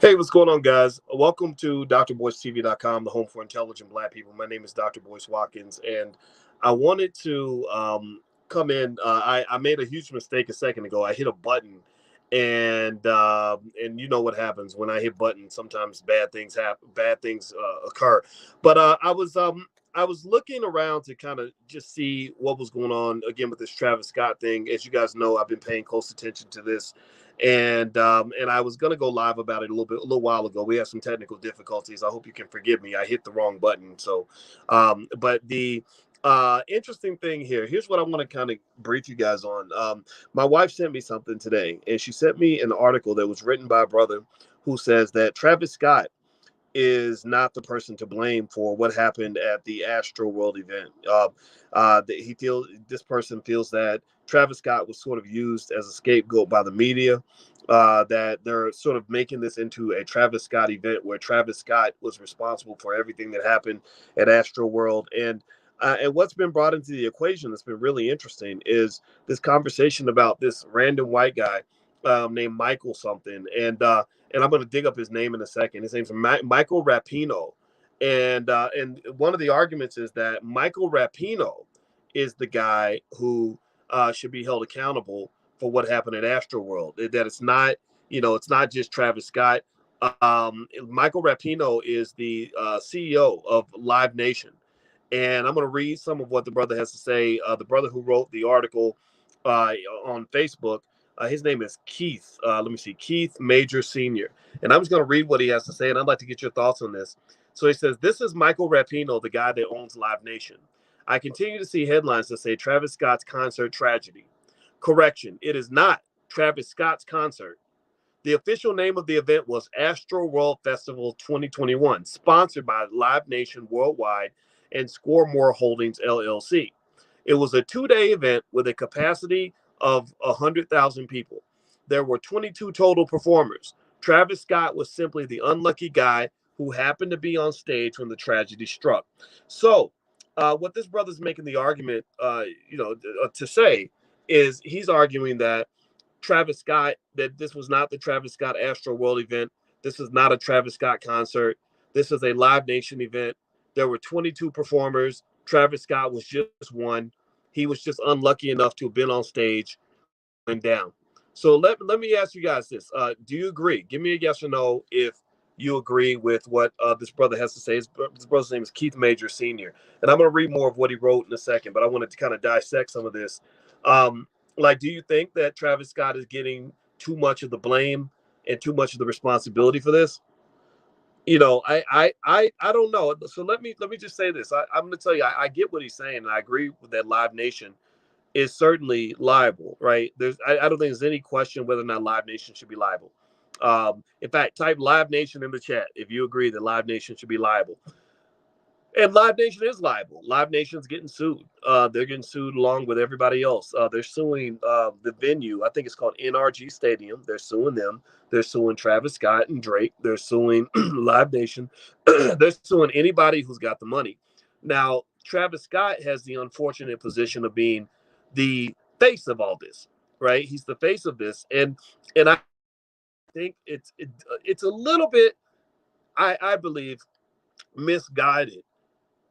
Hey, what's going on, guys? Welcome to drboystv.com, the home for intelligent black people. My name is Dr. Boyce Watkins, and I wanted to come in. I made a huge mistake a second ago. I hit a button, and you know what happens when I hit buttons. Sometimes bad things happen, bad things occur. But I was looking around to kind of just see what was going on again with this Travis Scott thing. As you guys know, I've been paying close attention to this, and I was gonna go live about it a little while ago. We had some technical difficulties. I hope you can forgive me. I hit the wrong button. So, but the interesting thing here. Here's what I want to kind of brief you guys on. My wife sent me something today, and she sent me an article that was written by a brother who says that Travis Scott is not the person to blame for what happened at the Astroworld event. He feels this person feels that Travis Scott was sort of used as a scapegoat by the media. That they're sort of making this into a Travis Scott event where Travis Scott was responsible for everything that happened at Astroworld. And what's been brought into the equation that's been really interesting is this conversation about this random white guy named Michael something. And I'm going to dig up his name in a second. His name's Michael Rapino, and one of the arguments is that Michael Rapino is the guy who should be held accountable for what happened at Astroworld. That it's not, it's not just Travis Scott. Michael Rapino is the CEO of LiveNation, and I'm going to read some of what the brother has to say. The brother who wrote the article on Facebook. His name is Keith. Let me see, Keith Major Sr. And I'm just going to read what he has to say, and I'd like to get your thoughts on this. So he says, "This is Michael Rapino, the guy that owns Live Nation. I continue to see headlines that say Travis Scott's concert tragedy. Correction, it is not Travis Scott's concert. The official name of the event was Astro World Festival 2021, sponsored by Live Nation Worldwide and Scoremore Holdings LLC. It was a 2-day event with a capacity of 100,000 people. There were 22 total performers. Travis Scott was simply the unlucky guy who happened to be on stage when the tragedy struck." So, what this brother's making the argument, to say is he's arguing that Travis Scott, that this was not the Travis Scott Astro World event. This is not a Travis Scott concert. This is a Live Nation event. There were 22 performers. Travis Scott was just one. He was just unlucky enough to have been on stage when it went down. So let me ask you guys this. Do you agree? Give me a yes or no if you agree with what this brother has to say. His brother's name is Keith Major Sr. And I'm going to read more of what he wrote in a second, but I wanted to kind of dissect some of this. Like, do you think that Travis Scott is getting too much of the blame and too much of the responsibility for this? I don't know. So let me just say this. I'm going to tell you, I get what he's saying, and I agree with that. Live Nation is certainly liable, right? I don't think there's any question whether or not Live Nation should be liable. In fact, type Live Nation in the chat if you agree that Live Nation should be liable. And Live Nation is liable. Live Nation's getting sued. They're getting sued along with everybody else. They're suing the venue. I think it's called NRG Stadium. They're suing them. They're suing Travis Scott and Drake. They're suing Live Nation. They're suing anybody who's got the money. Now, Travis Scott has the unfortunate position of being the face of all this, right? He's the face of this, and I think it's a little bit, I believe, misguided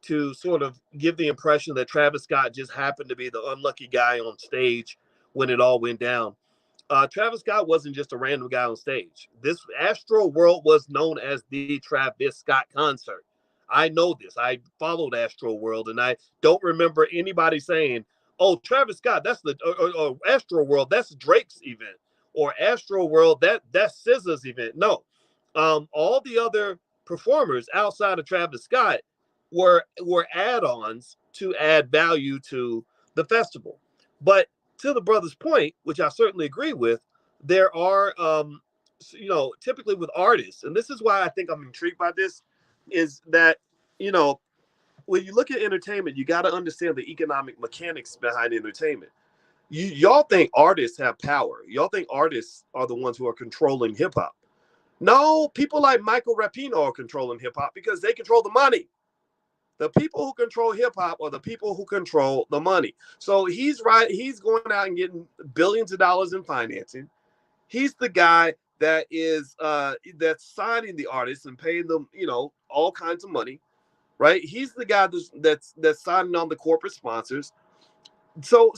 to sort of give the impression that Travis Scott just happened to be the unlucky guy on stage when it all went down. Travis Scott wasn't just a random guy on stage. This Astro World was known as the Travis Scott concert. I know this. I followed Astro World, and I don't remember anybody saying, "Oh, Travis Scott, that's the or Astro World, that's Drake's event," or Astro World, that's SZA's event. No, all the other performers outside of Travis Scott were add-ons to add value to the festival. But to the brother's point, which I certainly agree with, there are typically with artists, and this is why I think I'm intrigued by this, is that you know when you look at entertainment, you got to understand the economic mechanics behind entertainment. Y'all think artists have power. Y'all think artists are the ones who are controlling hip hop. No, people like Michael Rapino are controlling hip hop because they control the money. The people who control hip hop are the people who control the money. So he's right. He's going out and getting billions of dollars in financing. He's the guy that is that's signing the artists and paying them, you know, all kinds of money, right? He's the guy that's signing on the corporate sponsors. So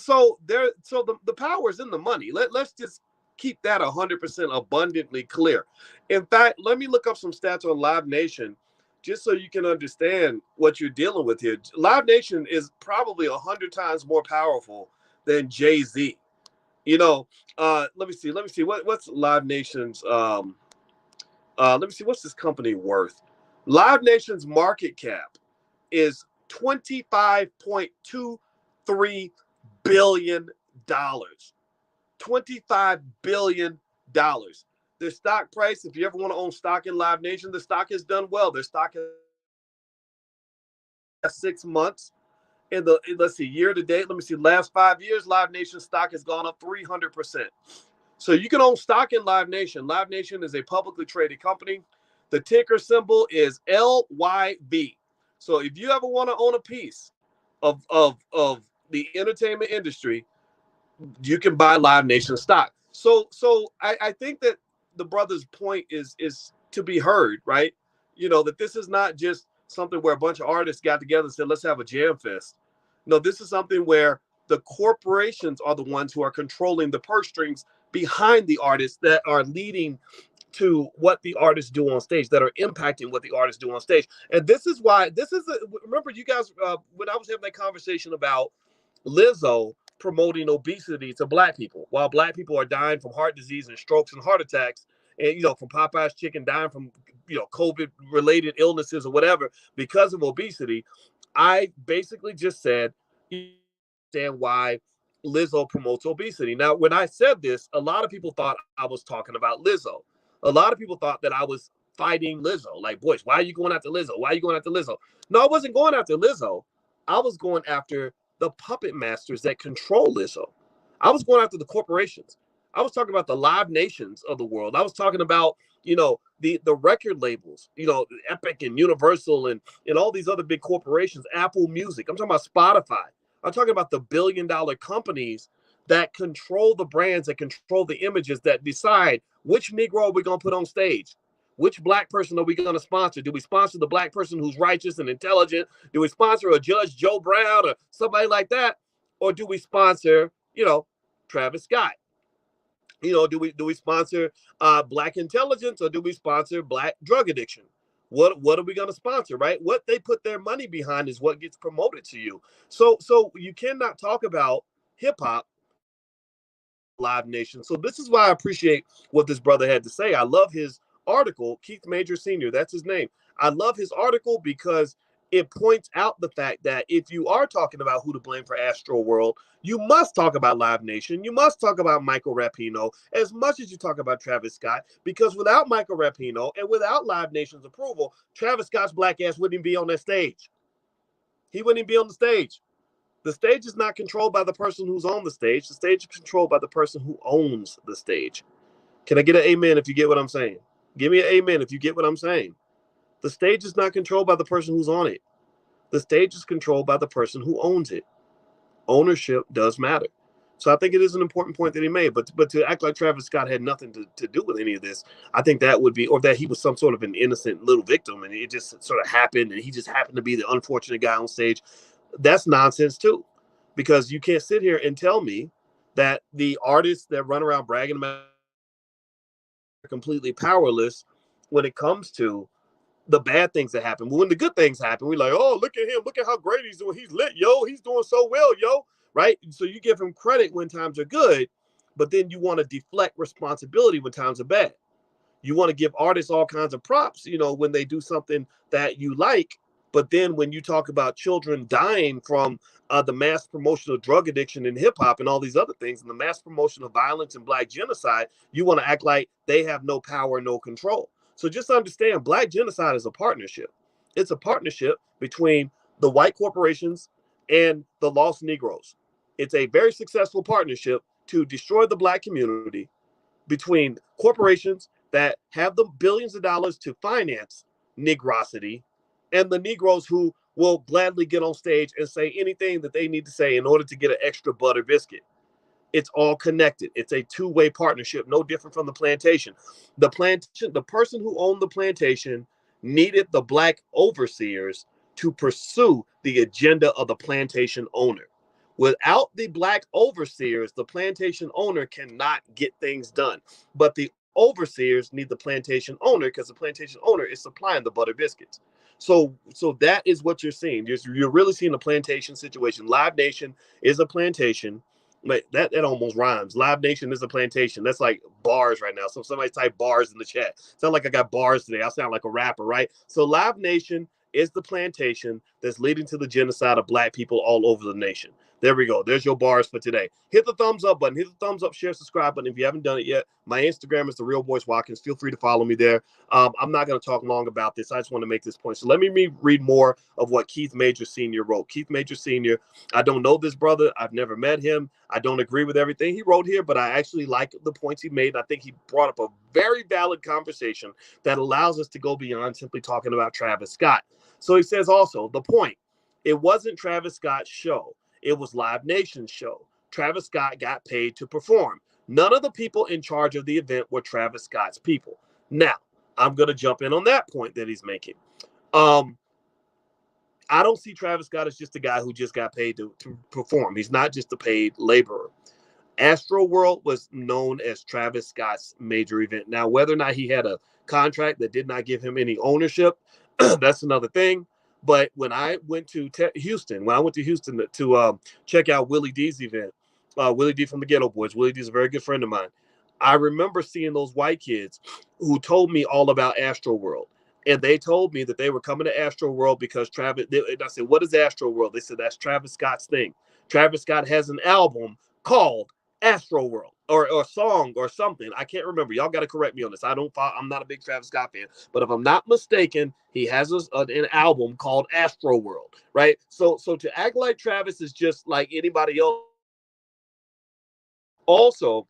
the power is in the money. Let's just keep that 100% abundantly clear. In fact, let me look up some stats on Live Nation just so you can understand what you're dealing with here. Live Nation is probably 100 times more powerful than Jay-Z. You know, let me see what's Live Nation's let me see what's this company worth. Live Nation's market cap is $25.23 billion. $25 billion. Their stock price, if you ever want to own stock in Live Nation, the stock has done well. Their stock has 6 months. In the, let's see, year to date, let me see, last 5 years, Live Nation stock has gone up 300%. So you can own stock in Live Nation. Live Nation is a publicly traded company. The ticker symbol is LYV. So if you ever want to own a piece of the entertainment industry, you can buy Live Nation stock. So I think that the brother's point is to be heard, right? You know, that this is not just something where a bunch of artists got together and said, let's have a jam fest. No, this is something where the corporations are the ones who are controlling the purse strings behind the artists that are leading to what the artists do on stage, that are impacting what the artists do on stage. And this is why remember you guys, when I was having that conversation about Lizzo promoting obesity to black people while black people are dying from heart disease and strokes and heart attacks, and, you know, from Popeye's chicken, dying from, you know, COVID related illnesses or whatever because of obesity. I basically just said, you understand why Lizzo promotes obesity. Now, when I said this, a lot of people thought I was talking about Lizzo. A lot of people thought that I was fighting Lizzo. Like, boys, why are you going after Lizzo? Why are you going after Lizzo? No, I wasn't going after Lizzo. I was going after the puppet masters that control Lizzo. I was going after the corporations. I was talking about the Live Nations of the world. I was talking about, you know, the record labels, you know, Epic and Universal and all these other big corporations, Apple Music. I'm talking about Spotify. I'm talking about the billion-dollar companies that control the brands, that control the images, that decide which Negro are we going to put on stage. Which black person are we going to sponsor? Do we sponsor the black person who's righteous and intelligent? Do we sponsor a Judge Joe Brown or somebody like that? Or do we sponsor, you know, Travis Scott? You know, do we sponsor black intelligence, or do we sponsor black drug addiction? What are we going to sponsor, right? What they put their money behind is what gets promoted to you. So you cannot talk about hip hop Live Nation. So this is why I appreciate what this brother had to say. I love his article, Keith Major Sr., that's his name. I love his article because it points out the fact that if you are talking about who to blame for Astroworld, you must talk about Live Nation. You must talk about Michael Rapino as much as you talk about Travis Scott, because without Michael Rapino and without Live Nation's approval, Travis Scott's black ass wouldn't even be on that stage. He wouldn't even be on the stage. The stage is not controlled by the person who's on the stage. The stage is controlled by the person who owns the stage. Can I get an amen if you get what I'm saying? Give me an amen if you get what I'm saying. The stage is not controlled by the person who's on it. The stage is controlled by the person who owns it. Ownership does matter. So I think it is an important point that he made. But to act like Travis Scott had nothing to do with any of this, I think that would be, or that he was some sort of an innocent little victim and it just sort of happened and he just happened to be the unfortunate guy on stage. That's nonsense too. Because you can't sit here and tell me that the artists that run around bragging about are completely powerless when it comes to the bad things that happen. When the good things happen, we're like, oh, look at him. Look at how great he's doing. He's lit, yo. He's doing so well, yo. Right? So you give him credit when times are good, but then you want to deflect responsibility when times are bad. You want to give artists all kinds of props, you know, when they do something that you like. But then when you talk about children dying from the mass promotion of drug addiction in hip hop and all these other things, and the mass promotion of violence and black genocide, you want to act like they have no power, no control. So just understand, black genocide is a partnership. It's a partnership between the white corporations and the lost Negroes. It's a very successful partnership to destroy the black community between corporations that have the billions of dollars to finance negrosity and the Negroes who will gladly get on stage and say anything that they need to say in order to get an extra butter biscuit. It's all connected. It's a two-way partnership, no different from the plantation. The person who owned the plantation needed the black overseers to pursue the agenda of the plantation owner. Without the black overseers, the plantation owner cannot get things done. But the overseers need the plantation owner because the plantation owner is supplying the butter biscuits. So that is what you're seeing. You're really seeing a plantation situation. Live Nation is a plantation. Like that almost rhymes. Live Nation is a plantation. That's like bars right now. So somebody type bars in the chat. Sound like I got bars today. I sound like a rapper, right? So Live Nation is the plantation that's leading to the genocide of black people all over the nation. There we go. There's your bars for today. Hit the thumbs up button. Hit the thumbs up, share, subscribe button if you haven't done it yet. My Instagram is the Real Boys Watkins. Feel free to follow me there. I'm not going to talk long about this. I just want to make this point. So let me read more of what Keith Major Sr. wrote. Keith Major Sr. I don't know this brother. I've never met him. I don't agree with everything he wrote here, but I actually like the points he made. I think he brought up a very valid conversation that allows us to go beyond simply talking about Travis Scott. So he says also, the point, it wasn't Travis Scott's show. It was Live Nation's show. Travis Scott got paid to perform. None of the people in charge of the event were Travis Scott's people. Now, I'm going to jump in on that point that he's making. I don't see Travis Scott as just a guy who just got paid to perform. He's not just a paid laborer. Astroworld was known as Travis Scott's major event. Now, whether or not he had a contract that did not give him any ownership, that's another thing. But when I went to Houston, to check out Willie D's event, Willie D from the Ghetto Boys, Willie D is a very good friend of mine. I remember seeing those white kids who told me all about Astroworld. And they told me that they were coming to Astroworld because Travis, and I said, what is Astroworld? They said, that's Travis Scott's thing. Travis Scott has an album called Astroworld or a song or something. I can't remember. Y'all got to correct me on this. I'm not a big Travis Scott fan, but if I'm not mistaken, he has an album called Astroworld, right? So to act like Travis is just like anybody else. Also,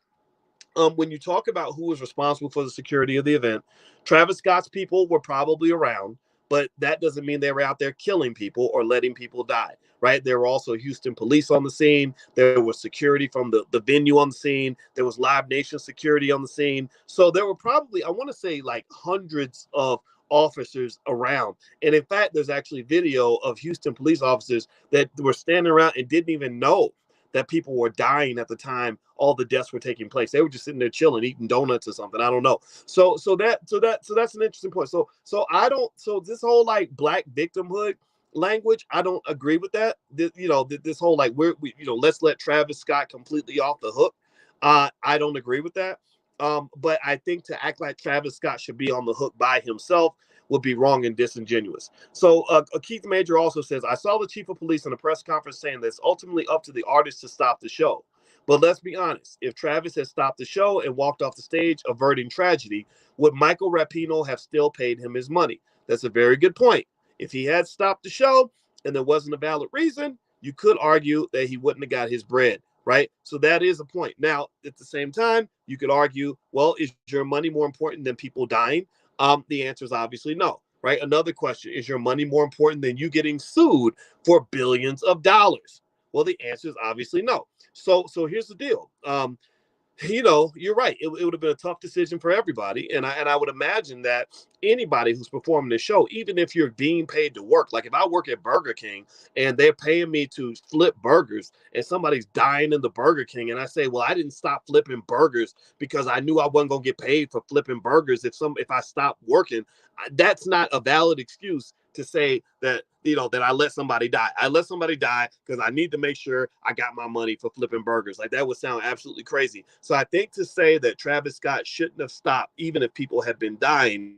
when you talk about who was responsible for the security of the event, Travis Scott's people were probably around, but that doesn't mean they were out there killing people or letting people die, right? There were also Houston police on the scene. There was security from the venue on the scene. There was Live Nation security on the scene. So there were probably, I want to say, like hundreds of officers around. And in fact, there's actually video of Houston police officers that were standing around and didn't even know that people were dying at the time all the deaths were taking place. They were just sitting there chilling, eating donuts or something. I don't know. So that's an interesting point. So this whole like black victimhood language, I don't agree with that. This whole like let's let Travis Scott completely off the hook. I don't agree with that. But I think to act like Travis Scott should be on the hook by himself would be wrong and disingenuous. So Keith Major also says, I saw the chief of police in a press conference saying that it's ultimately up to the artist to stop the show. But let's be honest, if Travis had stopped the show and walked off the stage, averting tragedy, would Michael Rapino have still paid him his money? That's a very good point. If he had stopped the show and there wasn't a valid reason, you could argue that he wouldn't have got his bread, right? So that is a point. Now, at the same time, you could argue, well, is your money more important than people dying? The answer is obviously no, right? Another question, is your money more important than you getting sued for billions of dollars? Well, the answer is obviously no. So here's the deal. You're right. It would have been a tough decision for everybody. And I would imagine that anybody who's performing the show, even if you're being paid to work, like if I work at Burger King and they're paying me to flip burgers and somebody's dying in the Burger King and I say, well, I didn't stop flipping burgers because I knew I wasn't going to get paid for flipping burgers if I stopped working, that's not a valid excuse to say that that I let somebody die. I let somebody die because I need to make sure I got my money for flipping burgers. Like that would sound absolutely crazy. So I think to say that Travis Scott shouldn't have stopped, even if people had been dying,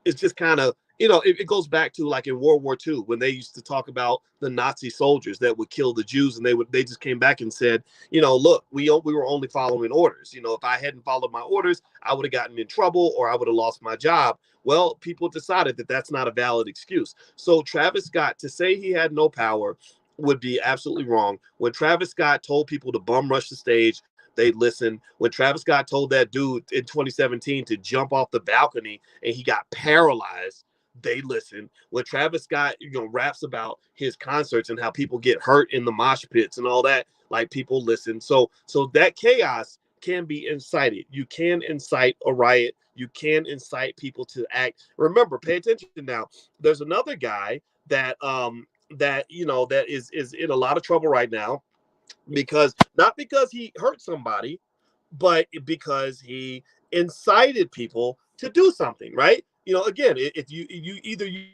it's just kind of, it goes back to like in World War II when they used to talk about the Nazi soldiers that would kill the Jews, and they just came back and said, look, we were only following orders. If I hadn't followed my orders, I would have gotten in trouble or I would have lost my job. Well, people decided that that's not a valid excuse. So Travis Scott, to say he had no power would be absolutely wrong. When Travis Scott told people to bum rush the stage, they listened. When Travis Scott told that dude in 2017 to jump off the balcony and he got paralyzed, they listened. When Travis Scott, raps about his concerts and how people get hurt in the mosh pits and all that, like people listen. So that chaos can be incited. You can incite a riot. You can incite people to act. Remember, pay attention now. There's another guy that that is in a lot of trouble right now, because not because he hurt somebody, but because he incited people to do something, right? Again, if you either you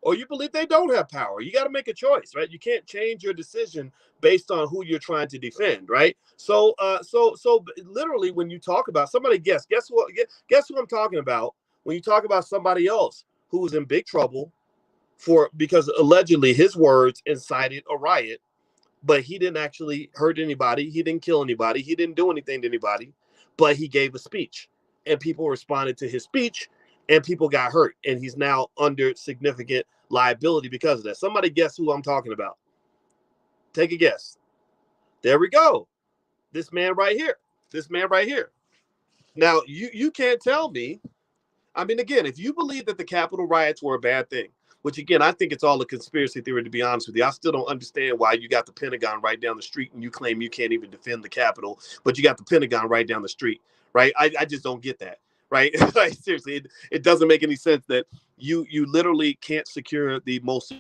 or you believe they don't have power. You got to make a choice, right? You can't change your decision based on who you're trying to defend, right? So literally, when you talk about somebody, guess what? Guess who I'm talking about when you talk about somebody else who was in big trouble because allegedly his words incited a riot, but he didn't actually hurt anybody. He didn't kill anybody. He didn't do anything to anybody, but he gave a speech, and people responded to his speech, and people got hurt, and he's now under significant liability because of that. Somebody guess who I'm talking about. Take a guess. There we go. This man right here. This man right here. Now, you can't tell me. I mean, again, if you believe that the Capitol riots were a bad thing, which again, I think it's all a conspiracy theory, to be honest with you. I still don't understand why you got the Pentagon right down the street and you claim you can't even defend the Capitol, but you got the Pentagon right down the street, right? I just don't get that, right? Like, seriously, it doesn't make any sense that you literally can't secure the most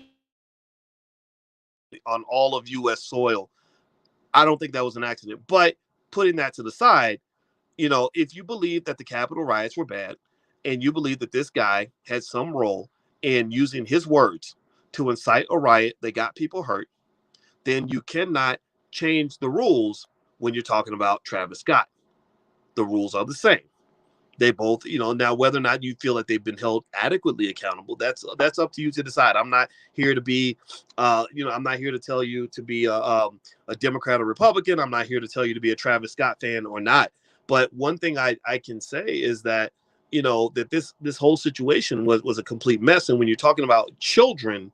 on all of U.S. soil. I don't think that was an accident. But putting that to the side, if you believe that the Capitol riots were bad and you believe that this guy had some role in using his words to incite a riot that got people hurt, then you cannot change the rules when you're talking about Travis Scott. The rules are the same. They both, now whether or not you feel like they've been held adequately accountable, that's up to you to decide. I'm not here to be, I'm not here to tell you to be a Democrat or Republican. I'm not here to tell you to be a Travis Scott fan or not. But one thing I can say is that, that this whole situation was a complete mess. And when you're talking about children,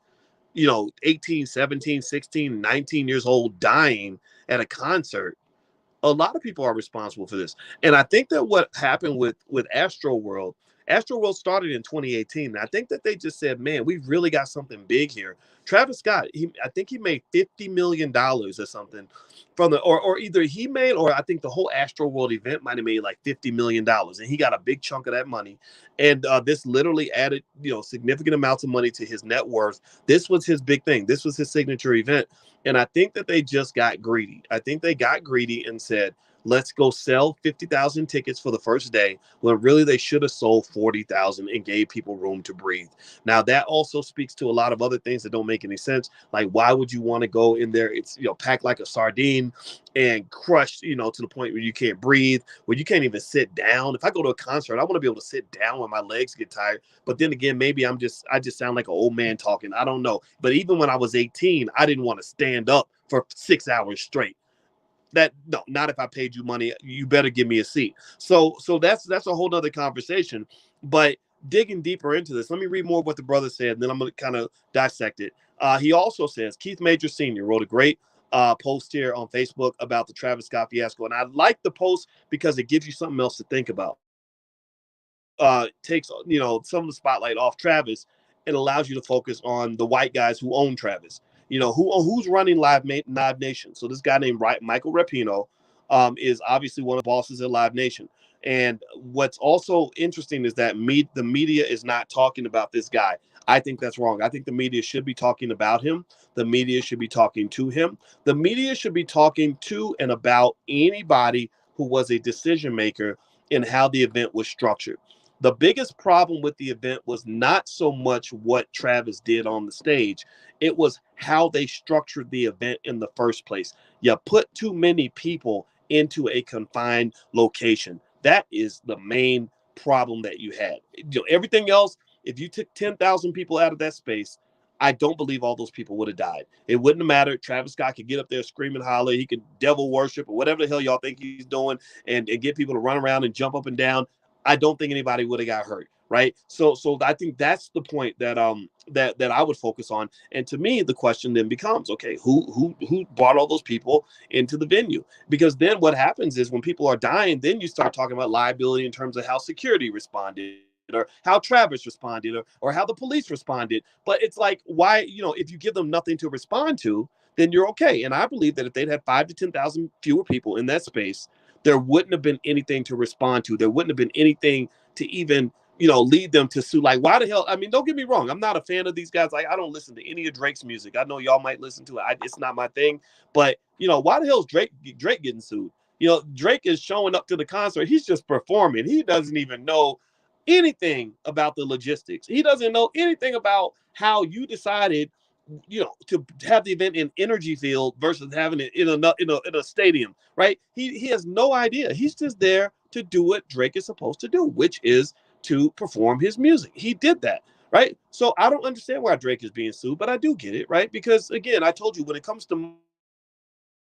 18, 17, 16, 19 years old dying at a concert, a lot of people are responsible for this. And I think that what happened with Astroworld started in 2018. And I think that they just said, man, we really got something big here. Travis Scott, I think he made $50 million or something from or either he made, or I think the whole Astroworld event might have made like $50 million. And he got a big chunk of that money. And this literally added, significant amounts of money to his net worth. This was his big thing. This was his signature event. And I think that they just got greedy. I think they got greedy and said, let's go sell 50,000 tickets for the first day, when really they should have sold 40,000 and gave people room to breathe. Now, that also speaks to a lot of other things that don't make any sense. Like, why would you want to go in there? It's, packed like a sardine and crushed, to the point where you can't breathe, where you can't even sit down. If I go to a concert, I want to be able to sit down when my legs get tired. But then again, maybe I just sound like an old man talking. I don't know. But even when I was 18, I didn't want to stand up for 6 hours straight. No, not if I paid you money. You better give me a seat. So that's a whole nother conversation. But digging deeper into this, let me read more of what the brother said, and then I'm going to kind of dissect it. He also says, Keith Major Sr. wrote a great post here on Facebook about the Travis Scott fiasco. And I like the post because it gives you something else to think about. Takes some of the spotlight off Travis. It allows you to focus on the white guys who own Travis. Who's running Live Nation. So this guy named Michael Rapino is obviously one of the bosses at Live Nation. And what's also interesting is that the media is not talking about this guy. I think that's wrong. I think the media should be talking about him. The media should be talking to him. The media should be talking to and about anybody who was a decision maker in how the event was structured. The biggest problem with the event was not so much what Travis did on the stage. It was how they structured the event in the first place. You put too many people into a confined location. That is the main problem that you had. Everything else, if you took 10,000 people out of that space, I don't believe all those people would have died. It wouldn't have mattered. Travis Scott could get up there, scream and holler. He could devil worship or whatever the hell y'all think he's doing, and get people to run around and jump up and down. I don't think anybody would have got hurt, right? So I think that's the point that that I would focus on. And to me, the question then becomes, okay, who brought all those people into the venue? Because then what happens is when people are dying, then you start talking about liability in terms of how security responded, or how Travis responded, or how the police responded. But it's like, why, if you give them nothing to respond to, then you're okay. And I believe that if they'd had 5 to 10,000 fewer people in that space, there wouldn't have been anything to respond to. There wouldn't have been anything to even, lead them to sue. Like, why the hell? I mean, don't get me wrong. I'm not a fan of these guys. Like, I don't listen to any of Drake's music. I know y'all might listen to it. It's not my thing. But, why the hell is Drake getting sued? Drake is showing up to the concert. He's just performing. He doesn't even know anything about the logistics. He doesn't know anything about how you decided, to have the event in Energy Field versus having it in a stadium, right? He has no idea. He's just there to do what Drake is supposed to do, which is to perform his music. He did that, right? So I don't understand why Drake is being sued, but I do get it, right? Because again, I told you, when it comes to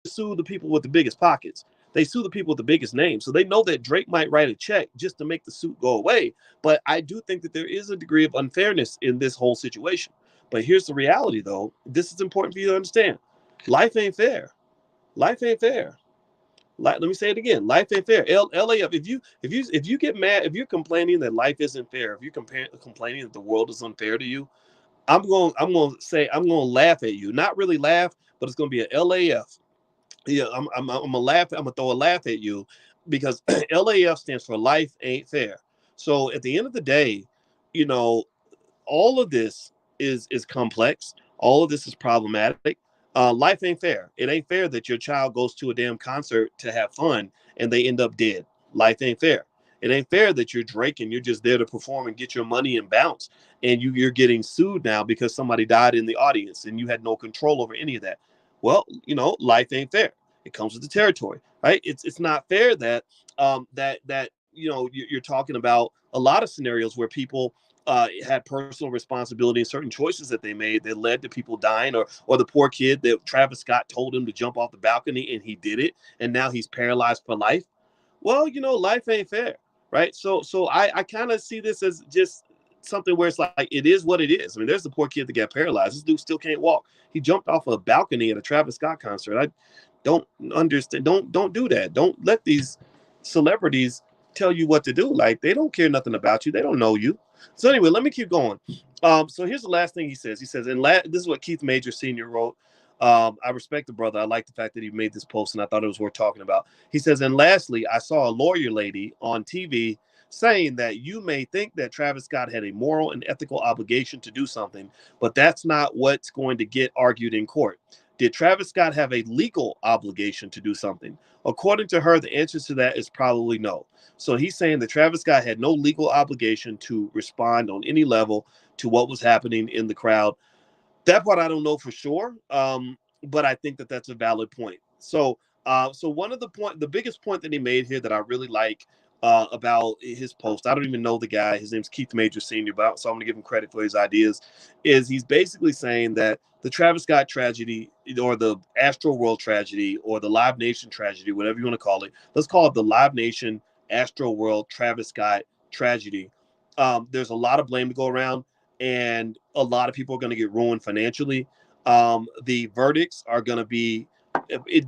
sue the people with the biggest pockets. They sue the people with the biggest names. So they know that Drake might write a check just to make the suit go away. But I do think that there is a degree of unfairness in this whole situation. But here's the reality, though. This is important for you to understand. Life ain't fair. Life ain't fair. Let me say it again. Life ain't fair. LAF. If you get mad, if you're complaining that life isn't fair, if you're complaining that the world is unfair to you, I'm gonna laugh at you. Not really laugh, but it's gonna be a LAF. Yeah, I'm gonna laugh. I'm gonna throw a laugh at you because LAF stands for life ain't fair. So at the end of the day, you know, all of this is complex. All of this is problematic. Life ain't fair. It ain't fair that your child goes to a damn concert to have fun and they end up dead. Life ain't fair. It ain't fair that you're Drake and you're just there to perform and get your money and bounce, and you're getting sued now because somebody died in the audience and you had no control over any of that. Well, life ain't fair. It comes with the territory, right? It's not fair that you're talking about a lot of scenarios where people had personal responsibility and certain choices that they made that led to people dying, or the poor kid that Travis Scott told him to jump off the balcony and he did it, and now he's paralyzed for life. Well, life ain't fair, right? So I kind of see this as just something where it's like it is what it is. I mean, there's the poor kid that got paralyzed. This dude still can't walk. He jumped off a balcony at a Travis Scott concert. I don't understand. Don't do that. Don't let these celebrities tell you what to do. Like, they don't care nothing about you. They don't know you. So anyway, let me keep going. So here's the last thing he says. He says, this is what Keith Major Sr. wrote. I respect the brother. I like the fact that he made this post, and I thought it was worth talking about. He says, and lastly, I saw a lawyer lady on TV saying that you may think that Travis Scott had a moral and ethical obligation to do something, but that's not what's going to get argued in court. Did Travis Scott have a legal obligation to do something? According to her, the answer to that is probably no. So he's saying that Travis Scott had no legal obligation to respond on any level to what was happening in the crowd. That part I don't know for sure, but I think that that's a valid point. So one of the biggest point that he made here that I really like about his post, I don't even know the guy. His name's Keith Major Sr., so I'm going to give him credit for his ideas. Is he's basically saying that the Travis Scott tragedy, or the Astroworld tragedy, or the LiveNation tragedy, whatever you want to call it, let's call it the LiveNation Astroworld Travis Scott tragedy. There's a lot of blame to go around, and a lot of people are going to get ruined financially. The verdicts are going to be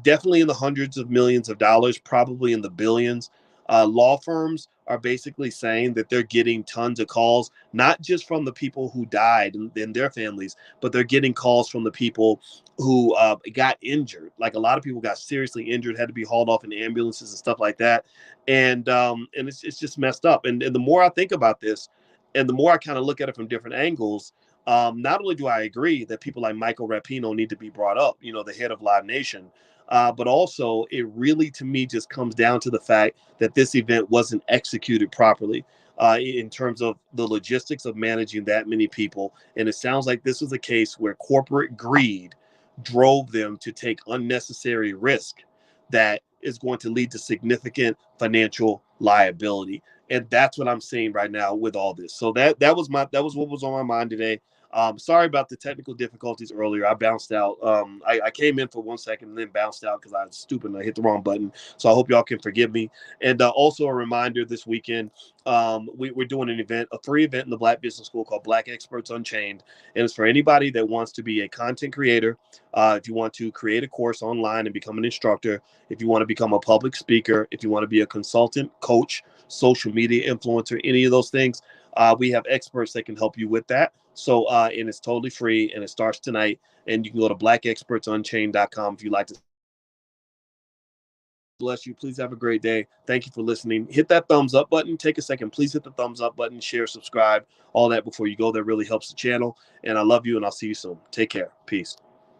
definitely in the hundreds of millions of dollars, probably in the billions. Law firms are basically saying that they're getting tons of calls, not just from the people who died and their families, but they're getting calls from the people who got injured. Like, a lot of people got seriously injured, had to be hauled off in ambulances and stuff like that. And it's just messed up. And the more I think about this, and the more I kind of look at it from different angles, not only do I agree that people like Michael Rapino need to be brought up, the head of LiveNation, but also it really, to me, just comes down to the fact that this event wasn't executed properly in terms of the logistics of managing that many people. And it sounds like this was a case where corporate greed drove them to take unnecessary risk that is going to lead to significant financial liability. And that's what I'm seeing right now with all this. So that was what was on my mind today. Sorry about the technical difficulties earlier. I bounced out. I came in for 1 second and then bounced out because I was stupid and I hit the wrong button. So I hope y'all can forgive me. And also a reminder, this weekend, we're doing an event, a free event in the Black Business School called Black Experts Unchained. And it's for anybody that wants to be a content creator. If you want to create a course online and become an instructor, if you want to become a public speaker, if you want to be a consultant, coach, social media influencer, any of those things, We have experts that can help you with that. So, and it's totally free, and it starts tonight. And you can go to blackexpertsunchained.com if you like to. Bless you. Please have a great day. Thank you for listening. Hit that thumbs up button. Take a second. Please hit the thumbs up button, share, subscribe, all that before you go. That really helps the channel. And I love you, and I'll see you soon. Take care. Peace.